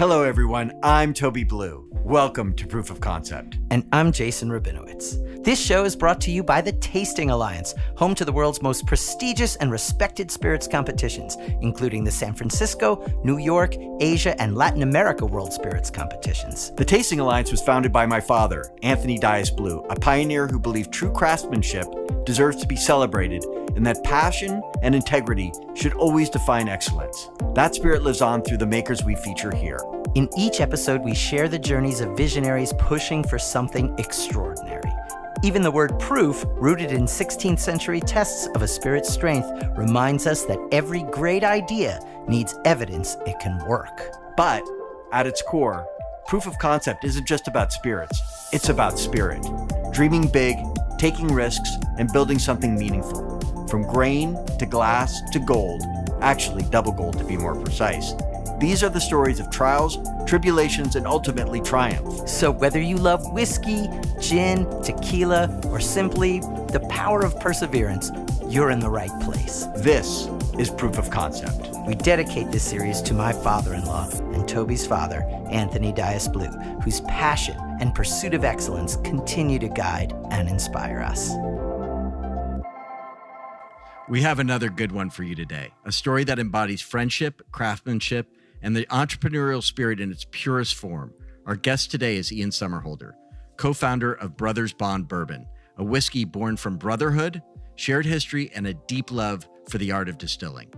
Hello, everyone. I'm Toby Blue. Welcome to Proof of Concept. And I'm Jason Rabinowitz. This show is brought to you by the Tasting Alliance, home to the world's most prestigious and respected spirits competitions, including the San Francisco, New York, Asia, and Latin America World Spirits competitions. The Tasting Alliance was founded by my father, Anthony Dias Blue, a pioneer who believed true craftsmanship deserves to be celebrated and that passion and integrity should always define excellence. That spirit lives on through the makers we feature here. In each episode, we share the journeys of visionaries pushing for something extraordinary. Even the word proof, rooted in 16th century tests of a spirit's strength, reminds us that every great idea needs evidence it can work. But at its core, Proof of Concept isn't just about spirits, it's about spirit. Dreaming big, taking risks, and building something meaningful. From grain to glass to gold, actually double gold to be more precise. These are the stories of trials, tribulations, and ultimately triumph. So whether you love whiskey, gin, tequila, or simply the power of perseverance, you're in the right place. This is Proof of Concept. We dedicate this series to my father-in-law and Toby's father, Anthony Dias Blue, whose passion and pursuit of excellence continue to guide and inspire us. We have another good one for you today, a story that embodies friendship, craftsmanship, and the entrepreneurial spirit in its purest form. Our guest today is Ian Somerhalder, co-founder of Bourbon, a whiskey born from brotherhood, shared history, and a deep love for the art of distilling.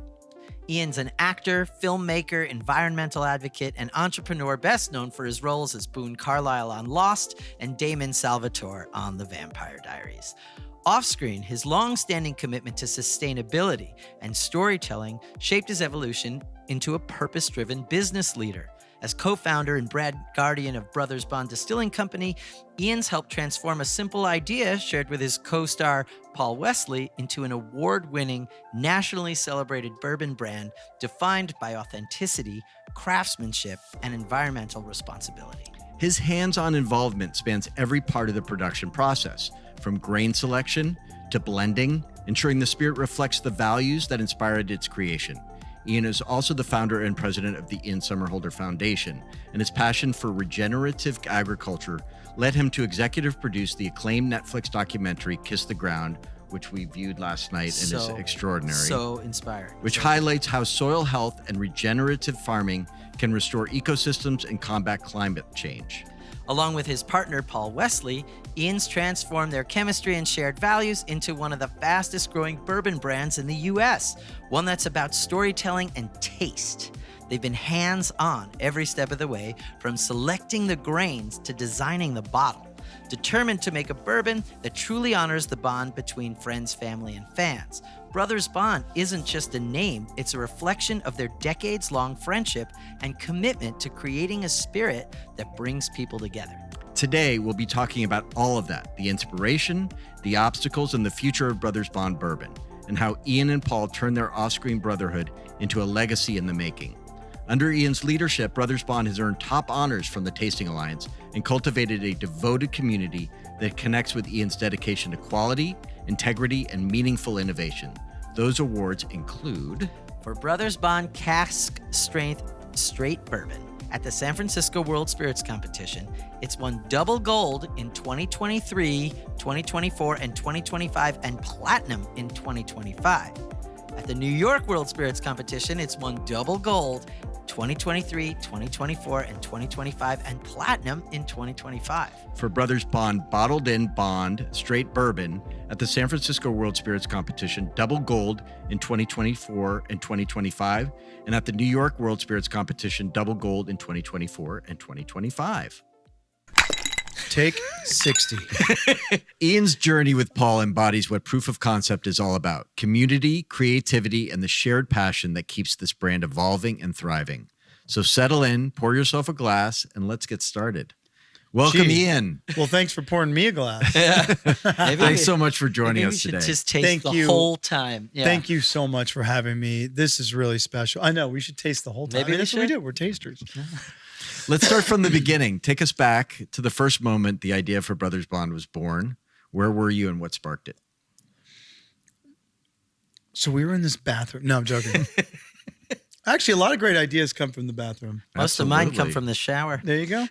Ian's an actor, filmmaker, environmental advocate, and entrepreneur best known for his roles as Boone Carlyle on Lost and Damon Salvatore on The Vampire Diaries. Off-screen, his long-standing commitment to sustainability and storytelling shaped his evolution into a purpose-driven business leader. As co-founder and brand guardian of Bourbon Distilling Company, Ian's helped transform a simple idea shared with his co-star Paul Wesley into an award-winning, nationally celebrated bourbon brand defined by authenticity, craftsmanship, and environmental responsibility. His hands-on involvement spans every part of the production process, from grain selection to blending, ensuring the spirit reflects the values that inspired its creation. Ian is also the founder and president of the Ian Somerhalder Foundation, and his passion for regenerative agriculture led him to executive produce the acclaimed Netflix documentary Kiss the Ground, which we viewed last night and is extraordinary. So inspiring. Which highlights how soil health and regenerative farming can restore ecosystems and combat climate change. Along with his partner, Paul Wesley, Ian's transformed their chemistry and shared values into one of the fastest growing bourbon brands in the U.S., one that's about storytelling and taste. They've been hands-on every step of the way, from selecting the grains to designing the bottle, determined to make a bourbon that truly honors the bond between friends, family, and fans. Brothers Bond isn't just a name, it's a reflection of their decades-long friendship and commitment to creating a spirit that brings people together. Today, we'll be talking about all of that, the inspiration, the obstacles, and the future of Brothers Bond Bourbon, and how Ian and Paul turned their off-screen brotherhood into a legacy in the making. Under Ian's leadership, Brothers Bond has earned top honors from the Tasting Alliance and cultivated a devoted community that connects with Ian's dedication to quality, integrity, and meaningful innovation. Those awards include: for Brothers Bond Cask Strength Straight Bourbon at the San Francisco World Spirits Competition, it's won double gold in 2023, 2024, and 2025, and platinum in 2025. At the New York World Spirits Competition, it's won double gold 2023, 2024, and 2025, and platinum in 2025. For Brothers Bond Bottled in Bond Straight Bourbon at the San Francisco World Spirits Competition, double gold in 2024 and 2025, and at the New York World Spirits Competition, double gold in 2024 and 2025. Take 60. Ian's journey with Paul embodies what Proof of Concept is all about: community, creativity, and the shared passion that keeps this brand evolving and thriving. So settle in, pour yourself a glass, and let's get started. Welcome, Ian. Well, thanks for pouring me a glass. Thanks so much for joining us today. Just taste the whole time. Yeah. Thank you so much for having me. This is really special. I know, we should taste the whole time. Maybe that's what we do. We're tasters. Let's start from the beginning. Take us back to the first moment the idea for Brothers Bond was born. Where were you and what sparked it? So we were in this bathroom. No, I'm joking. Actually, a lot of great ideas come from the bathroom. Most of mine come Absolutely. from the shower. There you go.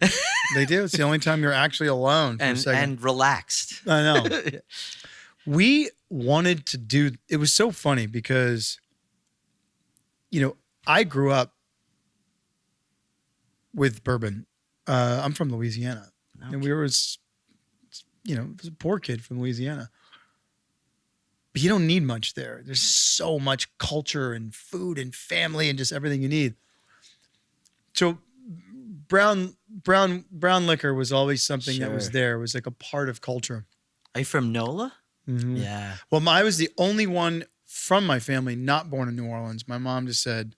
They do. It's the only time you're actually alone for a second. And relaxed. I know. We wanted to do, it was so funny because, I grew up with bourbon. I'm from Louisiana. Okay. And we were, was a poor kid from Louisiana. But you don't need much there. There's so much culture and food and family and just everything you need. So brown liquor was always something that was Sure. there. It was like a part of culture. Are you from NOLA? Mhm. Yeah. Well, I was the only one from my family not born in New Orleans. My mom just said,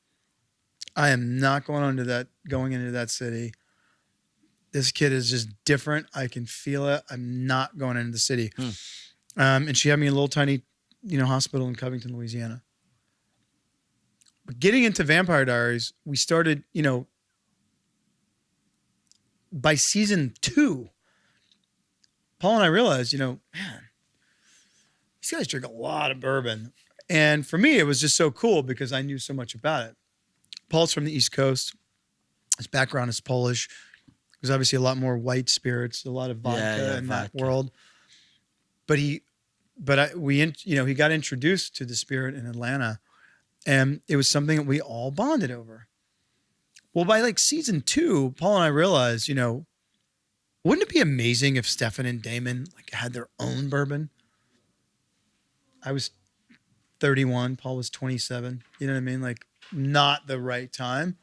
I am not going into that city. This kid is just different. I can feel it. I'm not going into the city. And she had me in a little tiny, hospital in Covington, Louisiana. But getting into Vampire Diaries, we started, by season 2, Paul and I realized, man, these guys drink a lot of bourbon. And for me, it was just so cool because I knew so much about it. Paul's from the East Coast. His background is Polish. There's obviously a lot more white spirits, a lot of vodka in that world. But he got introduced to the spirit in Atlanta, and it was something that we all bonded over. Well, by like season 2, Paul and I realized, wouldn't it be amazing if Stefan and Damon had their own bourbon? I was 31, Paul was 27. You know what I mean? Not the right time.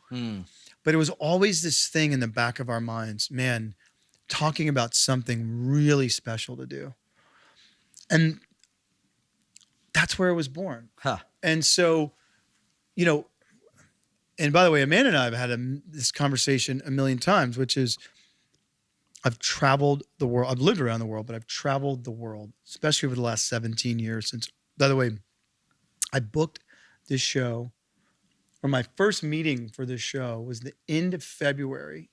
But it was always this thing in the back of our minds, man, talking about something really special to do. And that's where it was born. Huh. And so, and by the way, Amanda and I have had this conversation a million times, which is I've traveled the world. I've lived around the world, but I've traveled the world, especially over the last 17 years since, by the way, I booked this show, or my first meeting for this show was the end of February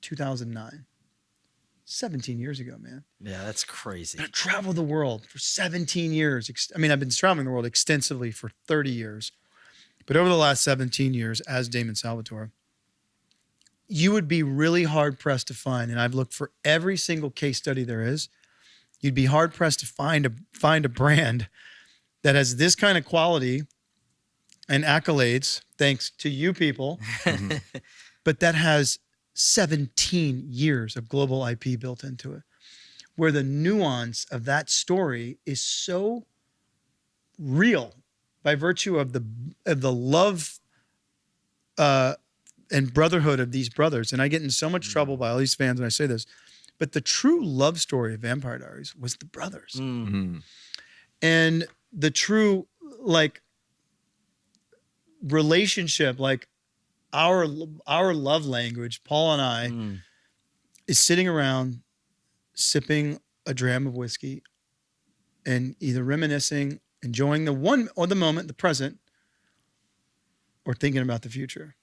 2009. 17 years ago, man. Yeah, that's crazy. I've traveled the world for 17 years. I've been traveling the world extensively for 30 years. But over the last 17 years, as Damon Salvatore, you would be really hard-pressed to find, and I've looked for every single case study there is, you'd be hard-pressed to find a brand that has this kind of quality and accolades, thanks to you people, but that has 17 years of global IP built into it, where the nuance of that story is so real by virtue of the love and brotherhood of these brothers. And I get in so much trouble by all these fans when I say this, but the true love story of Vampire Diaries was the brothers. Mm-hmm. And the true relationship, our love language, Paul and I, is sitting around sipping a dram of whiskey and either reminiscing, enjoying the one or the moment, the present, or thinking about the future.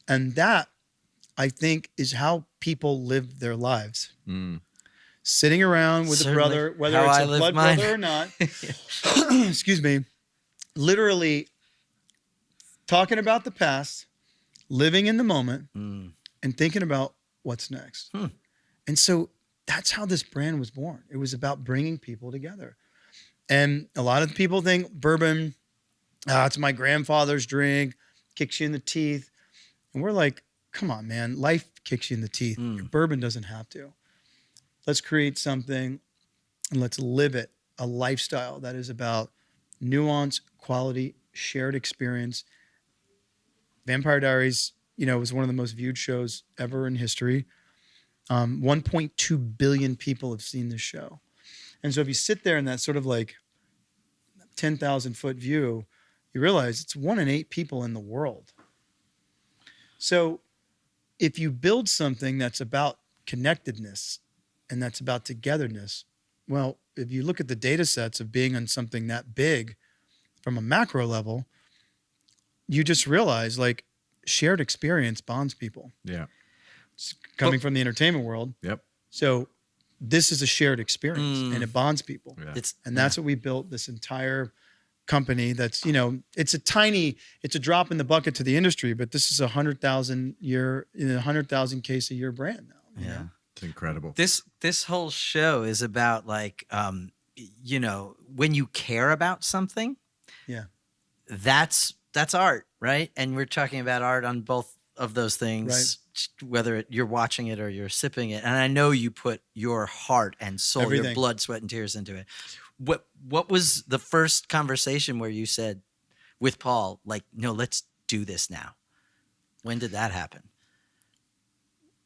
And that, I think, is how people live their lives. Sitting around with a brother, whether it's a blood brother or not, excuse me, literally talking about the past, living in the moment, and thinking about what's next. And so that's how this brand was born. It was about bringing people together. And a lot of people think bourbon, it's my grandfather's drink, kicks you in the teeth. And we're like, come on, man, life kicks you in the teeth. Your bourbon doesn't have to. Let's create something and let's live it, a lifestyle that is about nuance, quality, shared experience. Vampire Diaries, was one of the most viewed shows ever in history. 1.2 billion people have seen this show. And so if you sit there in that sort of 10,000 foot view, you realize it's 1 in 8 people in the world. So if you build something that's about connectedness and that's about togetherness, well, if you look at the data sets of being on something that big from a macro level, you just realize shared experience bonds people. Yeah. It's coming from the entertainment world. Yep. So this is a shared experience and it bonds people. Yeah. And that's what we built this entire company that's, it's a drop in the bucket to the industry, but this is 100,000 case a year brand now. You know? It's incredible. This whole show is about like, when you care about something, Yeah. that's art, right? And we're talking about art on both of those things, whether you're watching it or you're sipping it. And I know you put your heart and soul, Everything. your blood, sweat, and tears into it. What was the first conversation where you said with Paul, like, no, let's do this now? When did that happen?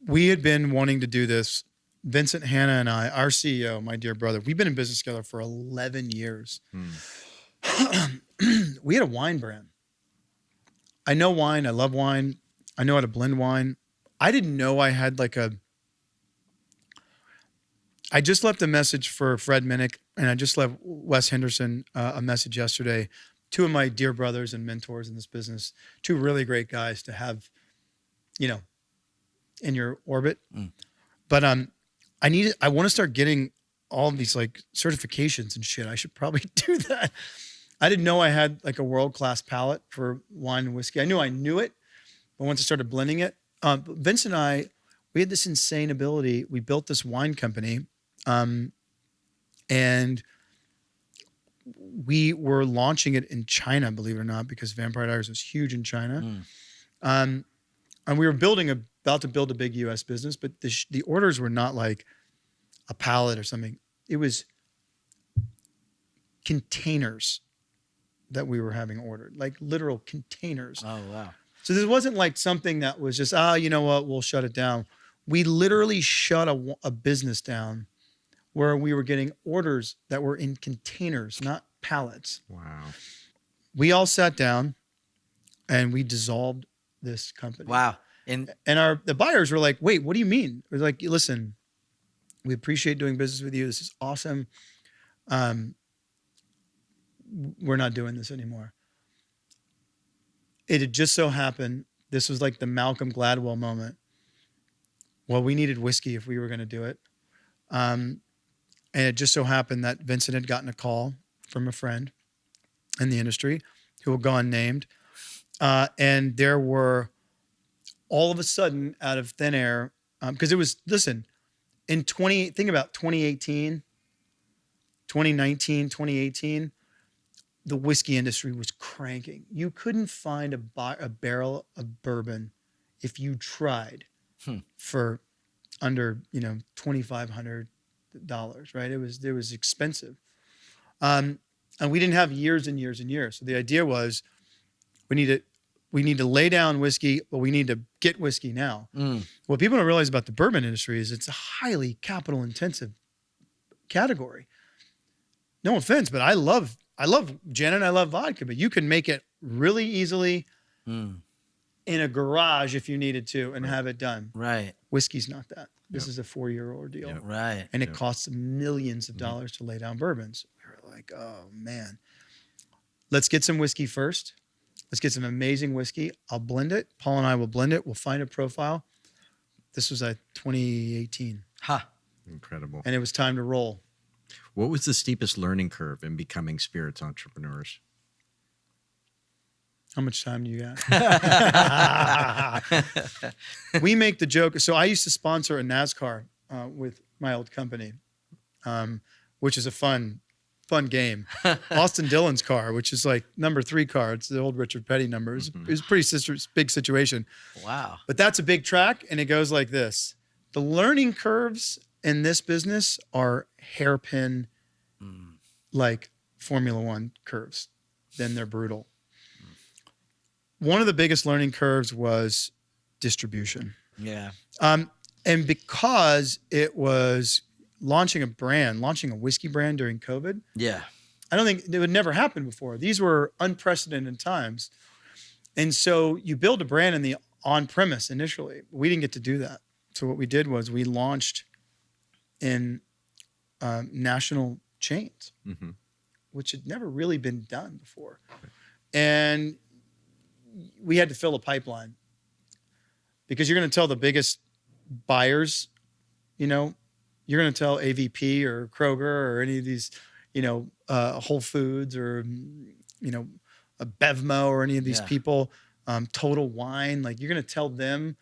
We had been wanting to do this. Vincent Hanna and I, our CEO, my dear brother, we've been in business together for 11 years. We had a wine brand. I know wine. I love wine. I know how to blend wine. I didn't know I had I just left a message for Fred Minnick, and I just left Wes Henderson a message yesterday. Two of my dear brothers and mentors in this business, two really great guys to have, in your orbit. But I want to start getting all of these like certifications and shit. I should probably do that. I didn't know I had like a world-class palate for wine and whiskey. I knew it, but once I started blending it, Vince and I, we had this insane ability. We built this wine company, and we were launching it in China, believe it or not, because Vampire Diaries was huge in China. And we were about to build a big U.S. business, but the orders were not like a pallet or something. It was containers that we were having ordered, like literal containers. Oh, wow. So this wasn't like something that was just, you know what, we'll shut it down. We literally shut a business down where we were getting orders that were in containers, not pallets. Wow. We all sat down and we dissolved this company. Wow. And the buyers were like, wait, what do you mean? It was like, listen, we appreciate doing business with you. This is awesome. We're not doing this anymore. It had just so happened, this was like the Malcolm Gladwell moment. Well, we needed whiskey if we were going to do it. And it just so happened that Vincent had gotten a call from a friend in the industry who will go unnamed. And there were all of a sudden out of thin air, because it was, listen, think about 2018, 2019, 2018, the whiskey industry was cranking. You couldn't find a barrel of bourbon if you tried for under, $2,500, right? It was expensive. And we didn't have years and years and years. So the idea was we need to lay down whiskey, but we need to get whiskey now. What people don't realize about the bourbon industry is it's a highly capital intensive category. No offense, but I love gin and I love vodka, but you can make it really easily in a garage if you needed to and have it done. Right. Whiskey's not that. This is a 4-year ordeal. Yep. Right. And it costs millions of dollars to lay down bourbons. We were like, oh man, let's get some whiskey first. Let's get some amazing whiskey. I'll blend it. Paul and I will blend it. We'll find a profile. This was 2018. Incredible. And it was time to roll. What was the steepest learning curve in becoming spirits entrepreneurs? How much time do you got? We make the joke. So I used to sponsor a NASCAR with my old company, which is a fun game. Austin Dillon's car, which is like number 3 car. It's the old Richard Petty number. It was a pretty big situation. Wow. But that's a big track, and it goes like this. The learning curves in this business are hairpin, like Formula One curves. Then they're brutal. One of the biggest learning curves was distribution. Yeah. And because it was launching a whiskey brand during COVID, Yeah. I don't think it would never happen before. These were unprecedented times. And so you build a brand in the on-premise initially. We didn't get to do that. So what we did was we launched in national chains, which had never really been done before. And we had to fill a pipeline because you're going to tell the biggest buyers, you're going to tell AVP or Kroger or any of these, Whole Foods or, a Bevmo or any of these Yeah. people, Total Wine, like you're going to tell them,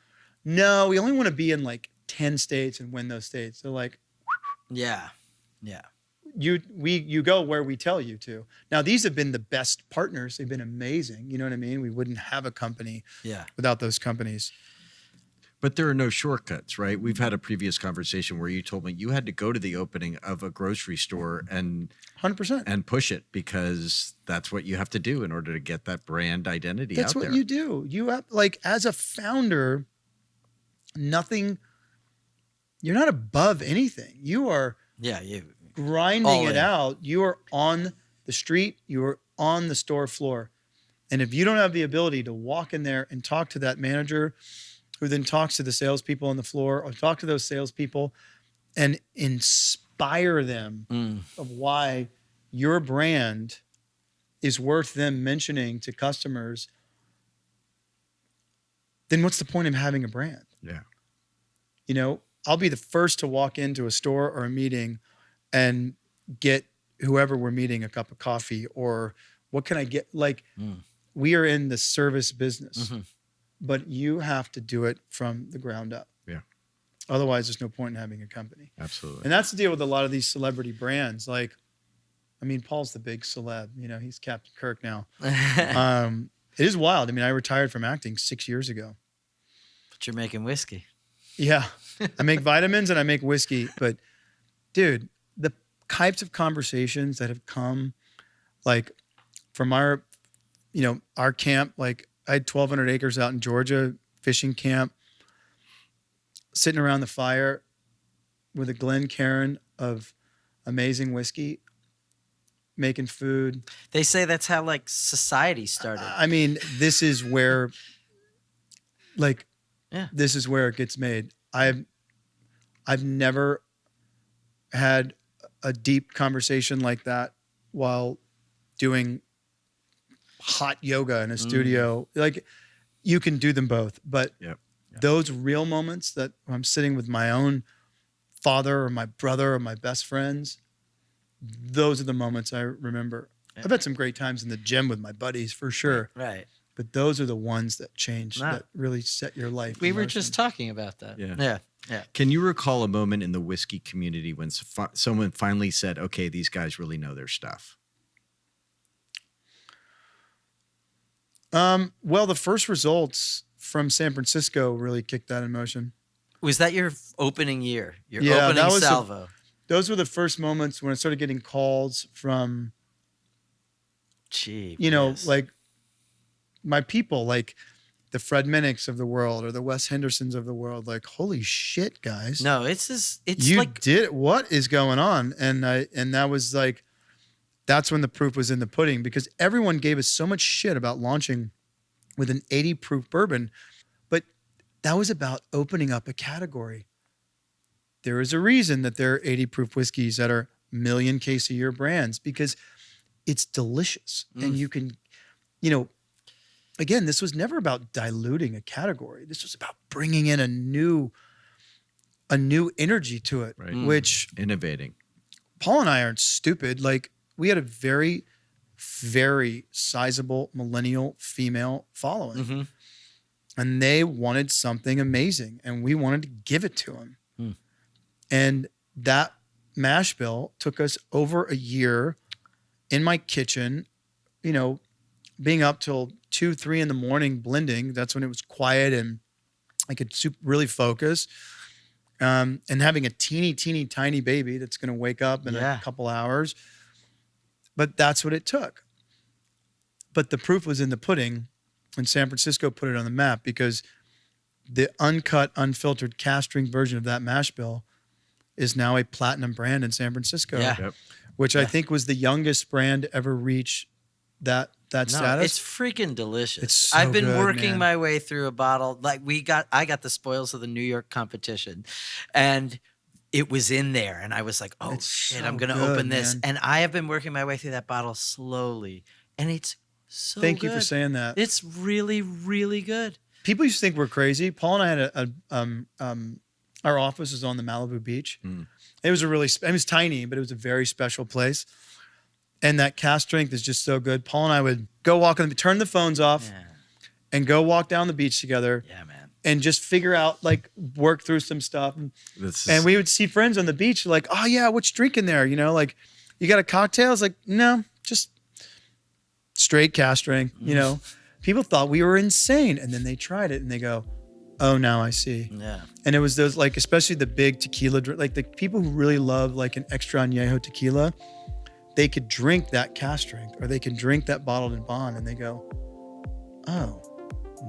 no, we only want to be in like 10 states and win those states. They're like, Yeah. you go where we tell you to. Now, these have been the best partners. They've been amazing. You know what I mean? We wouldn't have a company without those companies. But there are no shortcuts, right? We've had a previous conversation where you told me you had to go to the opening of a grocery store and 100%. and push it because that's what you have to do in order to get that brand identity That's out what there. you do. You have, like, as a founder, you're not above anything. You are grinding all it in. out. You are on the street. You are on the store floor. And if you don't have the ability to walk in there and talk to that manager, who then talks to the salespeople on the floor, or talk to those salespeople and inspire them of why your brand is worth them mentioning to customers, then what's the point of having a brand? Yeah. I'll be the first to walk into a store or a meeting and get whoever we're meeting a cup of coffee, or what can I get? Like, we are in the service business, but you have to do it from the ground up. Yeah. Otherwise, there's no point in having a company. Absolutely. And that's the deal with a lot of these celebrity brands. Like, I mean, Paul's the big celeb. He's Captain Kirk now. It is wild. I mean, I retired from acting 6 years ago. But you're making whiskey. Yeah. I make vitamins and I make whiskey. But, dude, the types of conversations that have come, like, from our camp, like, I had 1,200 acres out in Georgia, fishing camp, sitting around the fire with a Glencairn of amazing whiskey, making food. They say that's how like society started. I mean, this is where, this is where it gets made. I've never had a deep conversation like that while doing hot yoga in a studio. Like, you can do them both, but those real moments that I'm sitting with my own father or my brother or my best friends, those are the moments I remember. I've had some great times in the gym with my buddies for sure. Right. But those are the ones that change, that really set your life. We were just talking about that. Yeah. Can you recall a moment in the whiskey community when someone finally said, okay, these guys really know their stuff? Well, the first results from San Francisco really kicked that in motion. Was that your opening year? Your opening salvo? Those were the first moments when I started getting calls from, like my people, like the Fred Minnicks of the world or the Wes Hendersons of the world. Like, holy shit, guys! No, it's you like, did. What is going on? And that was like, that's when the proof was in the pudding, because everyone gave us so much shit about launching with an 80 proof bourbon, but that was about opening up a category. There is a reason that there are 80 proof whiskeys that are million case a year brands, because it's delicious. And you can, again, this was never about diluting a category. This was about bringing in a new energy to it, right. Which innovating. Paul and I aren't stupid. Like, we had a very, very sizable millennial female following, and they wanted something amazing, and we wanted to give it to them. And that mash bill took us over a year in my kitchen, being up till 2, 3 in the morning blending. That's when it was quiet and I could really focus. And having a teeny tiny baby that's going to wake up in a couple hours. But that's what it took. But the proof was in the pudding when San Francisco put it on the map, because the uncut, unfiltered cast strength version of that mash bill is now a platinum brand in San Francisco, which I think was the youngest brand to ever reach that status. It's freaking delicious. It's so I've been good, working man. my way through a bottle. Like, I got the spoils of the New York competition, and it was in there, and I was like, oh shit, so I'm going to good, open this. man. And I have been working my way through that bottle slowly, and it's so Thank good. you for saying that. It's really, really good. People used to think we're crazy. Paul and I had our office was on the Malibu beach. It was it was tiny, but it was a very special place. And that cast strength is just so good. Paul and I would go walk on the, turn the phones off and go walk down the beach together. Yeah, man. And just figure out, like, work through some stuff. And we would see friends on the beach like, oh yeah, what you drinking there? You know, like, you got a cocktail? I was like, no, just straight cast strength, you know. People thought we were insane. And then they tried it and they go, oh, now I see. Yeah. And it was those, like, especially the big tequila, like the people who really love like an extra añejo tequila, they could drink that cast strength or they can drink that bottled in bond and they go, oh,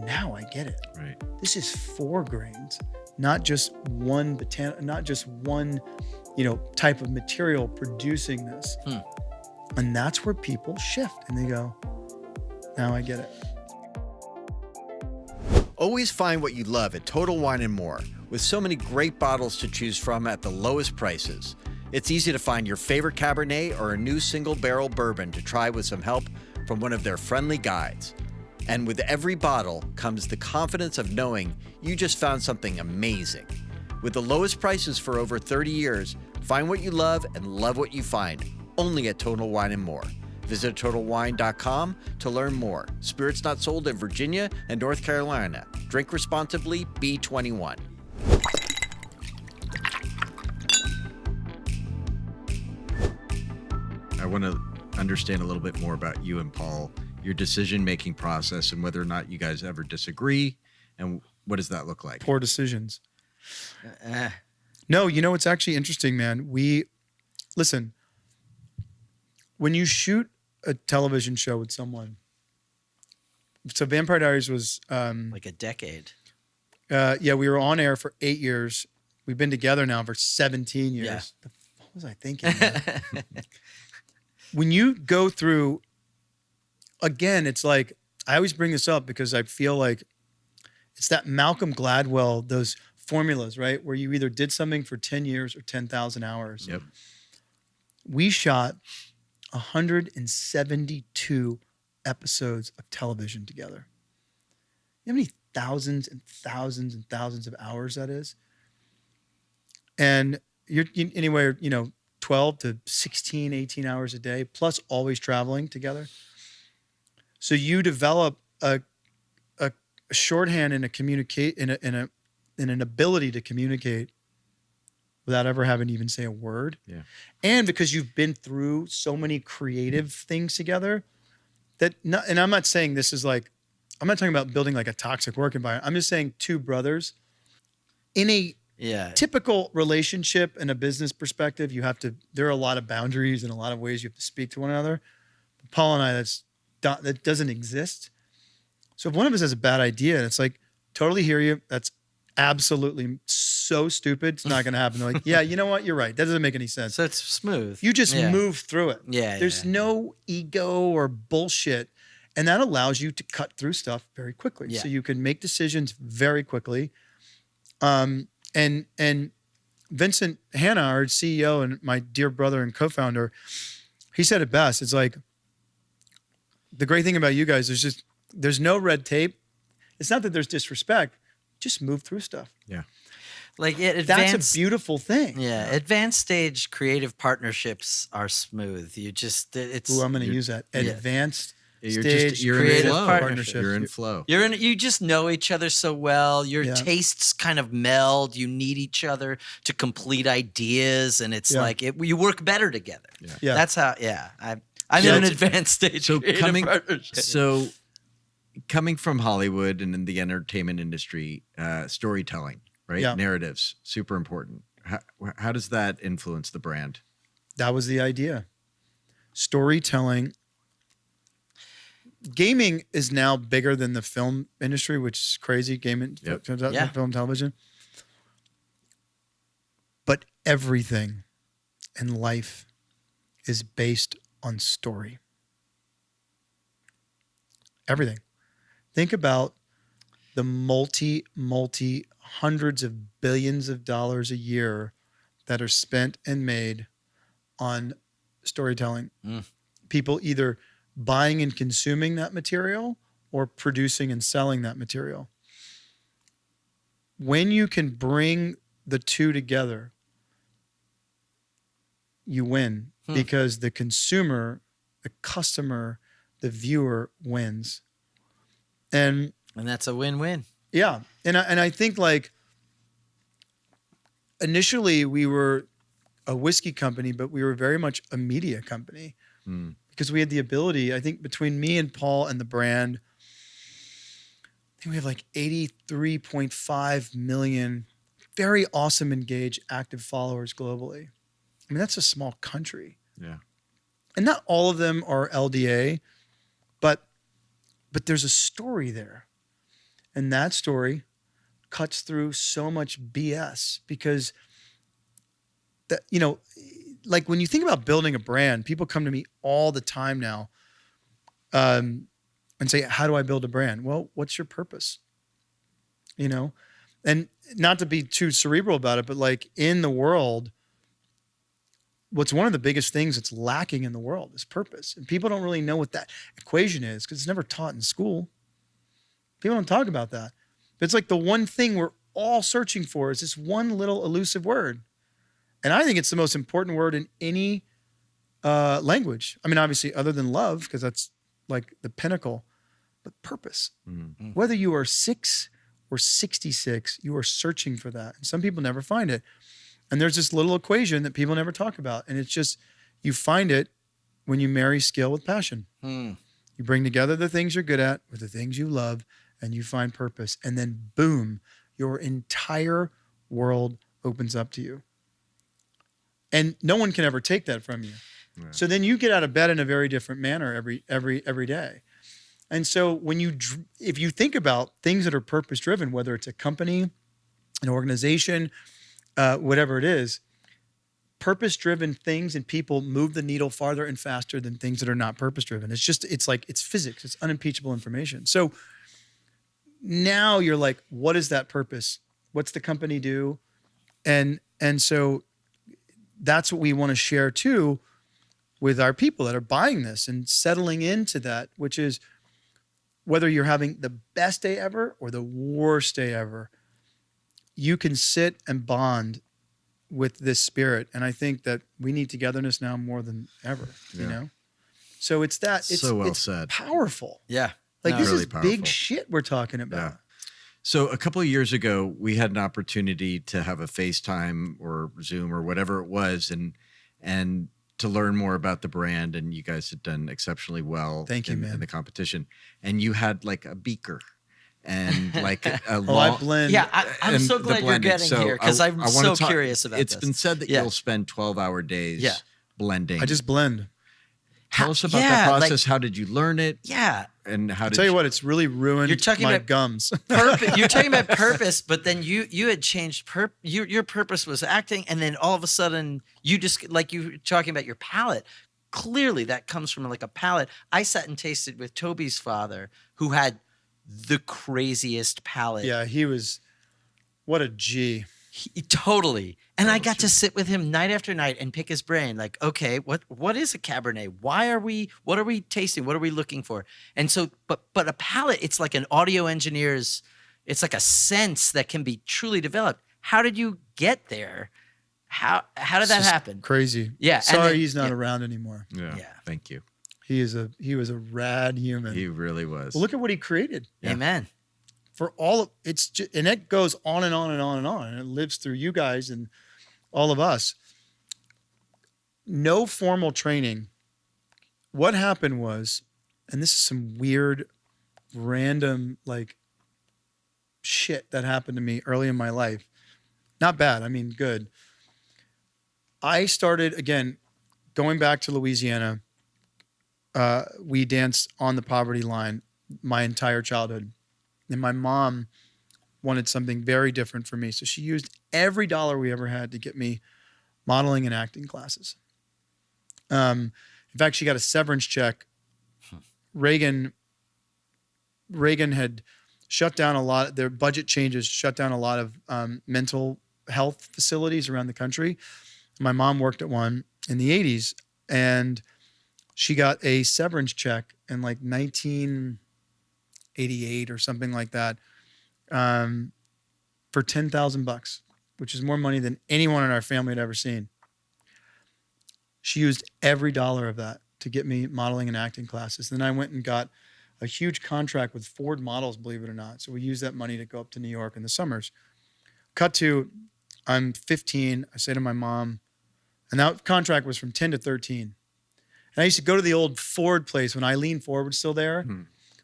now I get it. Right. This is 4 grains, not just one not just one, you know, type of material producing this. And that's where people shift and they go, now I get it. Always find what you love at Total Wine & More. With so many great bottles to choose from at the lowest prices, it's easy to find your favorite Cabernet or a new single barrel bourbon to try with some help from one of their friendly guides. And with every bottle comes the confidence of knowing you just found something amazing. With the lowest prices for over 30 years, find what you love and love what you find, only at Total Wine & More. Visit TotalWine.com to learn more. Spirits not sold in Virginia and North Carolina. Drink responsibly, B21. I want to understand a little bit more about you and Paul, your decision-making process and whether or not you guys ever disagree, and what does that look like? Poor decisions. No, you know, it's actually interesting, man. Listen, when you shoot a television show with someone, so Vampire Diaries was like a decade. Yeah, we were on air for 8 years. We've been together now for 17 years. Yeah. What was I thinking? When you go through, again, it's like, I always bring this up because I feel like it's that Malcolm Gladwell, those formulas, right? Where you either did something for 10 years or 10,000 hours. Yep. We shot 172 episodes of television together. You know how many thousands and thousands and thousands of hours that is? And you're anywhere, 12 to 16, 18 hours a day, plus always traveling together. So you develop a shorthand and an ability to communicate without ever having to even say a word. Yeah. And because you've been through so many creative things together and I'm not saying this is like, I'm not talking about building like a toxic work environment. I'm just saying two brothers in a typical relationship and a business perspective, there are a lot of boundaries and a lot of ways you have to speak to one another. But Paul and I, that doesn't exist. So if one of us has a bad idea, it's like, totally hear you. That's absolutely so stupid. It's not going to happen. They're like, yeah, you know what? You're right. That doesn't make any sense. So it's smooth. You just move through it. Yeah. There's no ego or bullshit. And that allows you to cut through stuff very quickly. Yeah. So you can make decisions very quickly. And Vincent Hanna, our CEO and my dear brother and co-founder, he said it best. It's like, the great thing about you guys is there's no red tape. It's not that there's disrespect. Just move through stuff. Yeah. Like that's a beautiful thing. Yeah. Advanced stage creative partnerships are smooth. I'm going to use that. Advanced You're stage in creative flow. partnerships. You're in flow. You just know each other so well. Your tastes kind of meld. You need each other to complete ideas, and it's like you work better together. Yeah. That's how. I'm in an advanced stage. So partnership. coming from Hollywood and in the entertainment industry, storytelling, right? Yeah. Narratives, super important. How does that influence the brand? That was the idea. Storytelling. Gaming is now bigger than the film industry, which is crazy. Gaming, film, television. But everything in life is based on story. Everything. Think about the multi hundreds of billions of dollars a year that are spent and made on storytelling. People either buying and consuming that material or producing and selling that material. When you can bring the two together, you win because the consumer the customer, the viewer wins. And that's a win-win. yeah. And I think like initially we were a whiskey company, but we were very much a media company because we had the ability, I think between me and Paul and the brand, I think we have like 83.5 million very awesome, engaged, active followers globally. I mean, that's a small country. Yeah. And not all of them are LDA, but there's a story there. And that story cuts through so much BS because that, you know, like when you think about building a brand, people come to me all the time now and say, how do I build a brand? Well, what's your purpose? You know, and not to be too cerebral about it, but like in the world, what's one of the biggest things that's lacking in the world is purpose. And people don't really know what that equation is because it's never taught in school. People don't talk about that. But it's like the one thing we're all searching for is this one little elusive word. And I think it's the most important word in any language. I mean, obviously, other than love, because that's like the pinnacle, but purpose. Mm-hmm. Whether you are 6 or 66, you are searching for that. And some people never find it. And there's this little equation that people never talk about. And it's just, you find it when you marry skill with passion. You bring together the things you're good at with the things you love, and you find purpose. And then boom, your entire world opens up to you. And no one can ever take that from you. Yeah. So then you get out of bed in a very different manner every day. And so if you think about things that are purpose driven, whether it's a company, an organization, whatever it is, purpose driven things and people move the needle farther and faster than things that are not purpose driven. It's physics. It's unimpeachable information. So now you're like, what is that purpose? What's the company do? And so that's what we want to share too with our people that are buying this and settling into that, which is whether you're having the best day ever or the worst day ever, you can sit and bond with this spirit. And I think that we need togetherness now more than ever, you know? So it's so well it's said. Powerful. Yeah. Like this really is powerful. big shit we're talking about. Yeah. So a couple of years ago, we had an opportunity to have a FaceTime or Zoom or whatever it was, and to learn more about the brand. And you guys had done exceptionally well. Thank you, man. In the competition. And you had like a beaker and like a long. I blend. Yeah, I'm and so the glad you're blending. getting So here because I'm I so wanna talk- curious about It's this. been said that Yeah. you'll spend 12-hour days Yeah. blending. I just blend. Tell us about Yeah, that like- process. How did you learn it? Yeah. And how I'll did tell you what, it's really ruined You're talking my about- gums. Purpose. You're talking about purpose, but then you had changed your purpose was acting, and then all of a sudden you just like you were talking about your palate. Clearly, that comes from like a palate. I sat and tasted with Toby's father, who had the craziest palate. Yeah, he was, what a G. Totally. And I got to sit with him night after night and pick his brain. Like, okay, what is a Cabernet? What are we tasting? What are we looking for? And so, but a palate, it's like an audio engineer's, it's like a sense that can be truly developed. How did you get there? How did that happen? Crazy. Yeah. and Sorry then- he's not yeah. around anymore. Yeah. Yeah. Thank you. He was a rad human. He really was. Well, look at what he created. Yeah. Amen. For all of and it goes on and on and on and on, and it lives through you guys and all of us. No formal training. What happened was, and this is some weird, random like shit that happened to me early in my life. Not bad. I mean, good. I started again going back to Louisiana. We danced on the poverty line my entire childhood. And my mom wanted something very different for me. So she used every dollar we ever had to get me modeling and acting classes. In fact, she got a severance check. Reagan had shut down a lot, their budget changes shut down a lot of mental health facilities around the country. My mom worked at one in the 80s, and she got a severance check in like 1988 or something like that, for $10,000, which is more money than anyone in our family had ever seen. She used every dollar of that to get me modeling and acting classes. Then I went and got a huge contract with Ford Models, believe it or not. So we used that money to go up to New York in the summers. Cut to, I'm 15. I say to my mom, and that contract was from 10 to 13. And I used to go to the old Ford place when Eileen Ford was still there,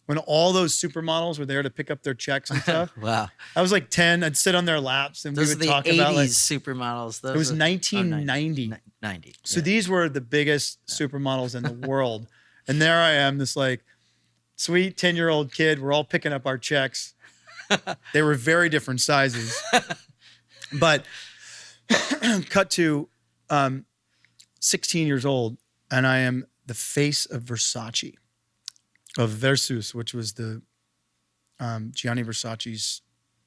when all those supermodels were there to pick up their checks and stuff. Wow. I was like 10. I'd sit on their laps and Those we are would the talk 80s about like, supermodels. Those it was are- 1990. 90. So yeah. these were the biggest supermodels in the world. And there I am, this like sweet 10-year-old kid. We're all picking up our checks. They were very different sizes. But cut to 16 years old, and I am the face of Versace, of Versus, which was the Gianni Versace's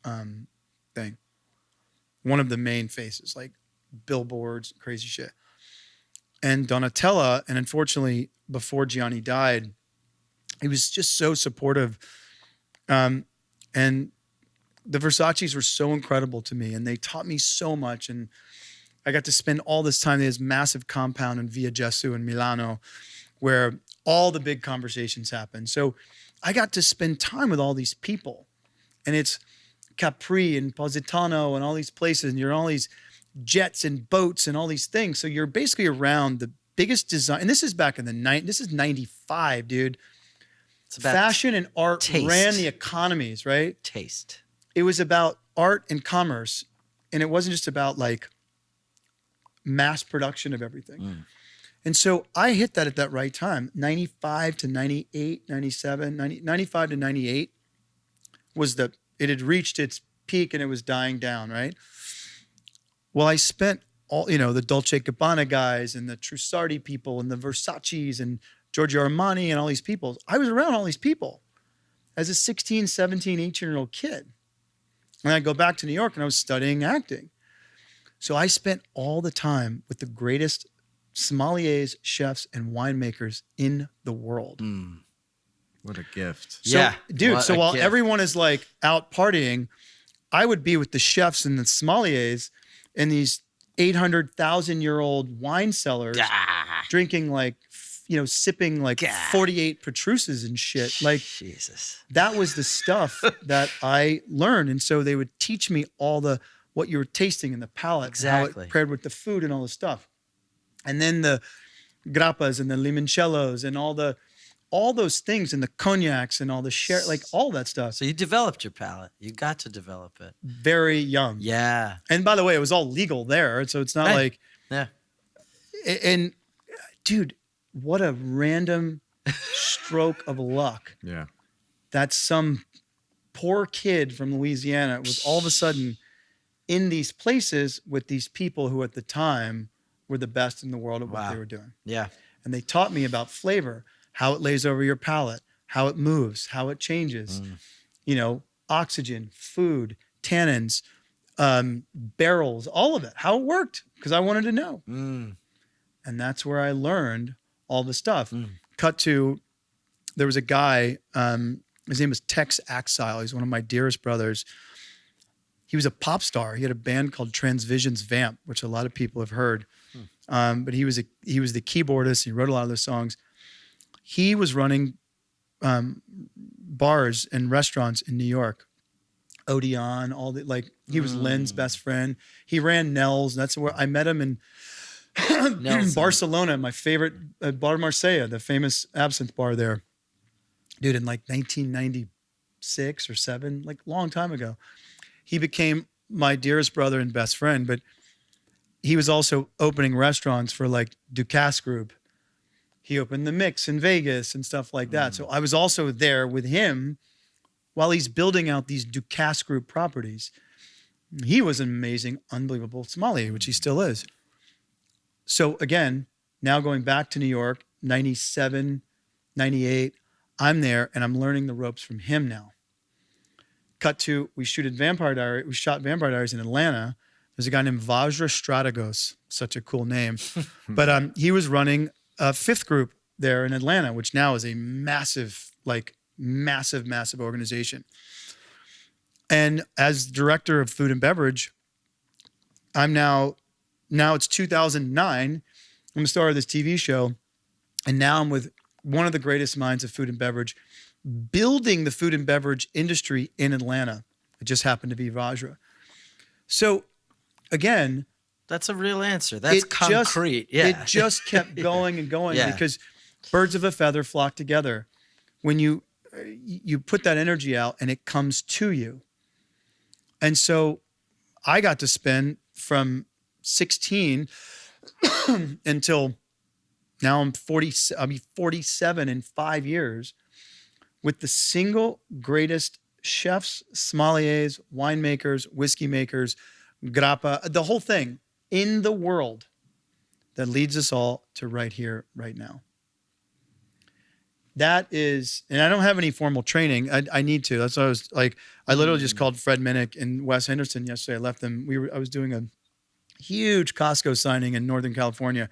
thing. One of the main faces, like billboards, crazy shit. And Donatella, and unfortunately, before Gianni died, he was just so supportive. And the Versaces were so incredible to me, and they taught me so much. And I got to spend all this time in this massive compound in Via Gesù in Milano, where all the big conversations happen. So I got to spend time with all these people, and it's Capri and Positano and all these places, and you're on all these jets and boats and all these things. So you're basically around the biggest design. And this is back in the this is 95, dude. It's about Fashion and art taste. ran the economies, right? taste. It was about art and commerce. And it wasn't just about like mass production of everything. And so I hit that at that right time. 95 to 98, 97, 95 to 98 was it had reached its peak and it was dying down, right? Well, I spent all, the Dolce Gabbana guys and the Trussardi people and the Versaces and Giorgio Armani and all these people. I was around all these people as a 16, 17, 18-year-old kid. And I go back to New York and I was studying acting. So I spent all the time with the greatest sommeliers, chefs, and winemakers in the world. What a gift. So, Yeah. dude, What so a while gift. everyone is like out partying, I would be with the chefs and the sommeliers in these 800,000-year-old wine cellars drinking like, sipping like 48 Petruses and shit. Like Jesus. that was the stuff that I learned. And so they would teach me all what you were tasting in the palate, and how Exactly. it paired with the food and all the stuff. And then the grappas and the limoncellos and all those things and the cognacs and all the like all that stuff. So you developed your palate. You got to develop it. Very young. Yeah. And by the way, it was all legal there. So it's not Right. like, Yeah. and dude, what a random stroke of luck Yeah. that some poor kid from Louisiana was all of a sudden in these places with these people who at the time were the best in the world at what Wow. they were doing. Yeah. And they taught me about flavor, how it lays over your palate, how it moves, how it changes, oxygen, food, tannins, barrels, all of it, how it worked, because I wanted to know. And that's where I learned all the stuff. Cut to, there was a guy, his name was Tex Axile. He's one of my dearest brothers. He was a pop star. He had a band called Transvision's Vamp, which a lot of people have heard. But he was the keyboardist. He wrote a lot of those songs. He was running bars and restaurants in New York. Odeon, he was Lynn's best friend. He ran Nell's. That's where I met him in Barcelona, my favorite Bar Marsella, the famous absinthe bar there. Dude, in like 1996 or 7, like long time ago. He became my dearest brother and best friend, but he was also opening restaurants for like Ducasse Group. He opened the Mix in Vegas and stuff like that. So I was also there with him while he's building out these Ducasse Group properties. He was an amazing, unbelievable sommelier, which he still is. So again, now going back to New York, 97, 98, I'm there and I'm learning the ropes from him now. Cut to, we shot Vampire Diaries in Atlanta. There's a guy named Vajra Strategos, such a cool name. But he was running a Fifth Group there in Atlanta, which now is a massive organization. And as director of food and beverage, I'm now it's 2009. I'm the star of this TV show. And now I'm with one of the greatest minds of food and beverage, building the food and beverage industry in Atlanta. It just happened to be Vajra. So again, That's a real answer. That's concrete. It just kept going and going because birds of a feather flock together. When you put that energy out and it comes to you. And so I got to spend from 16 until now I'll be 47 in 5 years with the single greatest chefs, sommeliers, winemakers, whiskey makers, grappa, the whole thing in the world that leads us all to right here, right now. That is, and I don't have any formal training. I need to. That's what I was like. I literally just called Fred Minnick and Wes Henderson yesterday. I left them. I was doing a huge Costco signing in Northern California,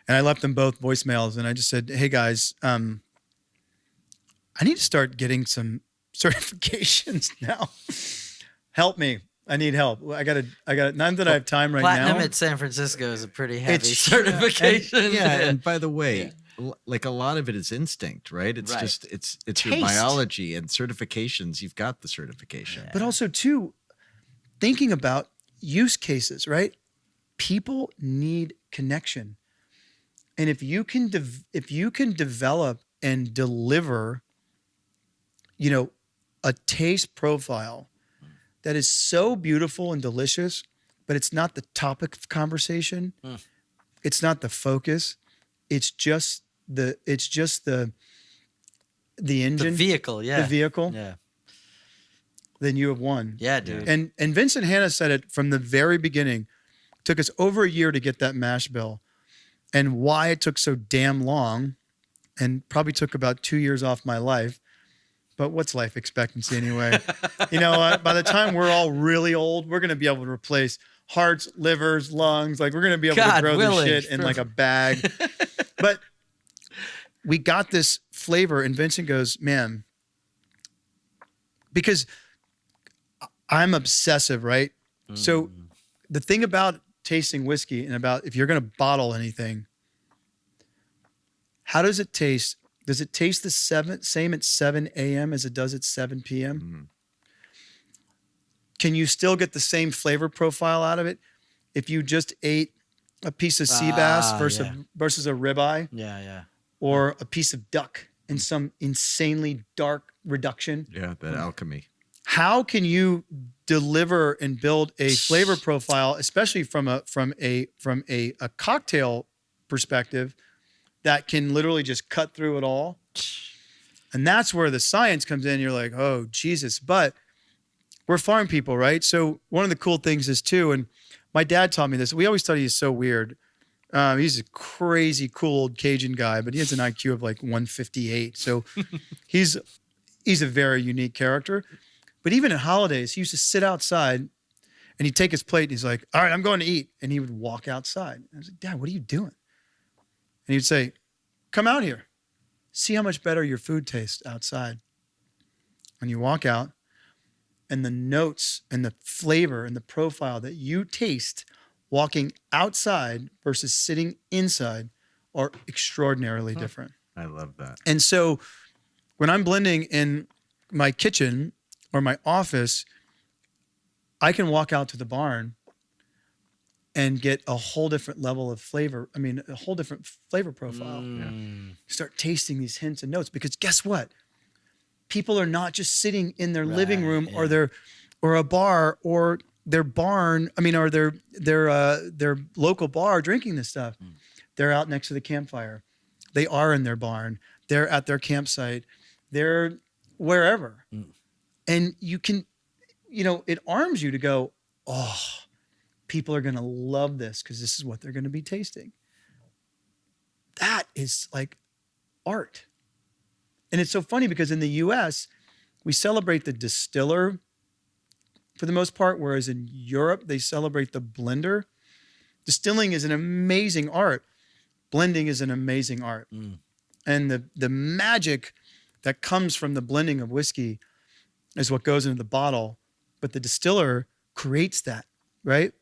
and I left them both voicemails. And I just said, "Hey guys, I need to start getting some certifications now. Help me. I need help. I got it. Not that I have time right now. Platinum at San Francisco is a pretty heavy certification. And by the way, like a lot of it is instinct, right? It's just it's your biology and certifications. You've got the certification, but also too thinking about use cases, right? People need connection, and if you can develop and deliver, a taste profile that is so beautiful and delicious, but it's not the topic of conversation. It's not the focus. It's just the engine, the vehicle. Yeah. The vehicle. Yeah. Then you have won. Yeah, dude. And Vincent Hanna said it from the very beginning. It took us over a year to get that mash bill, and why it took so damn long, and probably took about 2 years off my life. But what's life expectancy anyway? You know what? By the time we're all really old, we're going to be able to replace hearts, livers, lungs. Like we're going to be able to grow this shit in like a bag. But we got this flavor, and Vincent goes, man, because I'm obsessive, right? So the thing about tasting whiskey and about if you're going to bottle anything, how does it taste? Does it taste the same at 7 a.m. as it does at 7 p.m.? Can you still get the same flavor profile out of it if you just ate a piece of sea bass versus a ribeye? Yeah. Or a piece of duck in some insanely dark reduction? Yeah, that alchemy. How can you deliver and build a flavor profile, especially from a cocktail perspective, that can literally just cut through it all? And that's where the science comes in. You're like, oh, Jesus. But we're farm people, right? So one of the cool things is too, and my dad taught me this. We always thought he was so weird. He's a crazy, cool old Cajun guy, but he has an IQ of like 158. So he's a very unique character. But even at holidays, he used to sit outside and he'd take his plate and he's like, all right, I'm going to eat. And he would walk outside. And I was like, Dad, what are you doing? And he'd say, come out here. See how much better your food tastes outside. And you walk out, and the notes and the flavor and the profile that you taste walking outside versus sitting inside are extraordinarily different. I love that. And so when I'm blending in my kitchen or my office, I can walk out to the barn and get a whole different level of flavor. I mean, a whole different flavor profile. Start tasting these hints and notes, because guess what? People are not just sitting in their living room or a bar or their barn. I mean, or their local bar drinking this stuff. They're out next to the campfire. They are in their barn. They're at their campsite. They're wherever. And you can, it arms you to go, oh, people are going to love this because this is what they're going to be tasting. That is like art. And it's so funny because in the US, we celebrate the distiller for the most part, whereas in Europe, they celebrate the blender. Distilling is an amazing art. Blending is an amazing art. And the magic that comes from the blending of whiskey is what goes into the bottle. But the distiller creates that, right?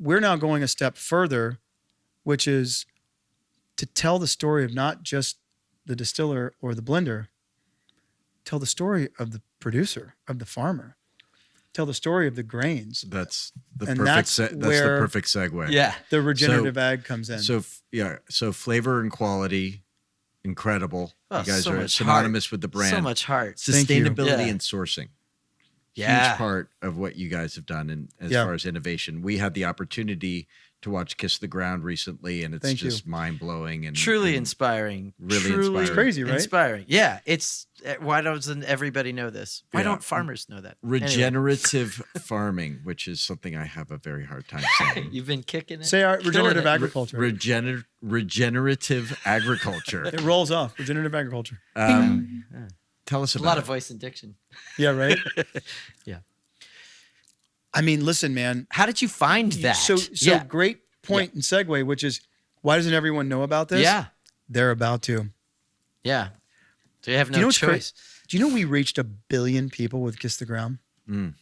We're now going a step further, which is to tell the story of not just the distiller or the blender, tell the story of the producer, of the farmer, tell the story of the grains. That's the And perfect. that's That's where- the perfect segue. Yeah. The regenerative ag comes in. So flavor and quality, incredible. Oh, you guys so are much synonymous with the brand. So much heart. Thank you. Sustainability Yeah. and sourcing. Yeah. Huge part of what you guys have done, and as Yeah. far as innovation, we had the opportunity to watch Kiss the Ground recently, and it's Thank you. just mind blowing and Truly and inspiring. really Truly inspiring. It's crazy, right? Inspiring. Yeah. It's why doesn't everybody know this? Why Yeah. don't farmers know that? regenerative farming, which is something I have a very hard time Anyway, saying. you've been kicking it. Say our regenerative it. agriculture. Regenerative agriculture. It rolls off. Regenerative agriculture. Tell us a about lot it. of voice and diction. Yeah, right? Yeah. I mean, listen, man. How did you find that? So yeah. great point and segue, which is why doesn't everyone know about this? Yeah. They're about to. Yeah. So you have Do no you know what's choice. Do you know we reached 1 billion people with Kiss the Ground? Mm.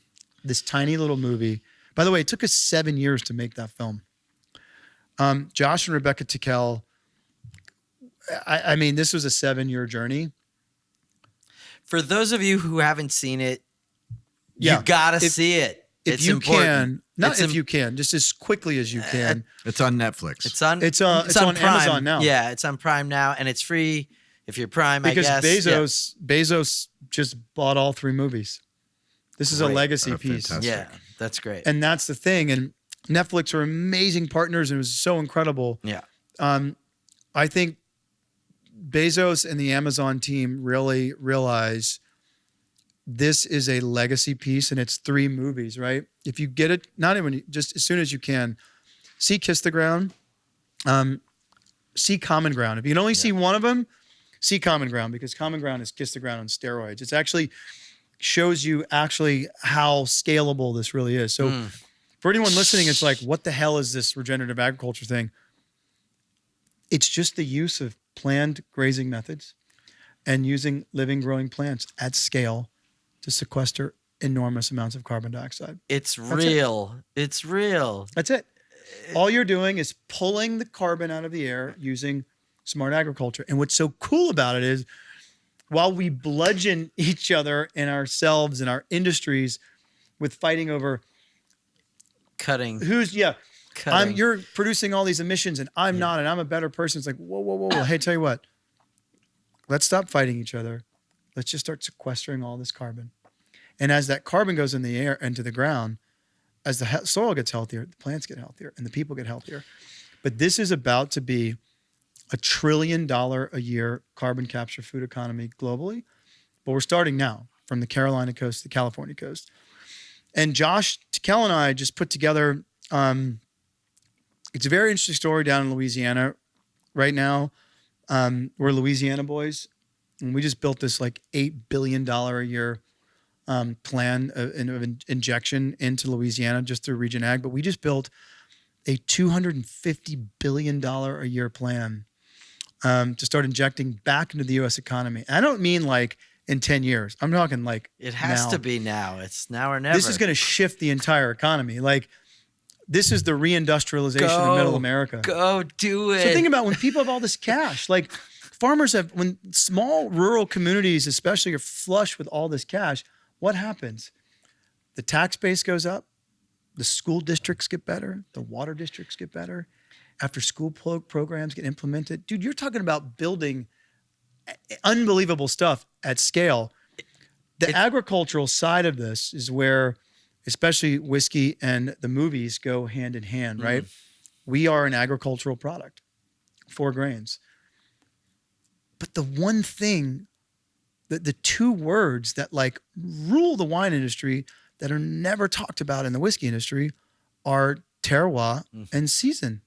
This tiny little movie. By the way, it took us 7 years to make that film. Josh and Rebecca Tickell, I mean, this was a 7-year journey. For those of you who haven't seen it, Yeah. you gotta If- see it. If It's you important. can, not It's if im- you can, just as quickly as you can. It's on Netflix. It's on. It's on Prime. Amazon now. Yeah, it's on Prime now, and it's free if you're Prime. Because I guess. Bezos just bought all 3 movies. This is a Great. legacy Oh, piece. fantastic. Yeah, that's great. And that's the thing. And Netflix are amazing partners, and it was so incredible. Yeah. I think Bezos and the Amazon team really realize this is a legacy piece, and it's 3 movies, right? If you get it, not even just as soon as you can, see Kiss the Ground, see Common Ground. If you can only see one of them, see Common Ground, because Common Ground is Kiss the Ground on steroids. It's actually shows you actually how scalable this really is. So for anyone listening, it's like, what the hell is this regenerative agriculture thing? It's just the use of planned grazing methods and using living growing plants at scale to sequester enormous amounts of carbon dioxide. It's it. real. It's real. That's it. All you're doing is pulling the carbon out of the air using smart agriculture. And what's so cool about it is while we bludgeon each other and ourselves and our industries with fighting over Cutting. Cutting. You're producing all these emissions and I'm not, and I'm a better person. It's like, whoa. Hey, tell you what, let's stop fighting each other. Let's just start sequestering all this carbon. And as that carbon goes in the air, into the ground, as the soil gets healthier, the plants get healthier and the people get healthier. But this is about to be $1 trillion a year carbon capture food economy globally. But we're starting now from the Carolina coast to the California coast. And Josh Tickell and I just put together, it's a very interesting story down in Louisiana right now. We're Louisiana boys, and we just built this like $8 billion a year plan of injection into Louisiana just through Regen Ag. But we just built a $250 billion a year plan to start injecting back into the U.S. economy. And I don't mean like in 10 years. I'm talking like It has now. to be now. It's now or never. This is going to shift the entire economy. Like this is the reindustrialization of middle America. Go do it. So think about when people have all this cash, like farmers have, when small rural communities especially are flush with all this cash, what happens? The tax base goes up, the school districts get better, the water districts get better, after school programs get implemented. Dude, you're talking about building unbelievable stuff at scale. The agricultural side of this is where especially whiskey and the movies go hand in hand, right? We are an agricultural product, 4 grains. But the one thing, the 2 words that like rule the wine industry that are never talked about in the whiskey industry are terroir and season.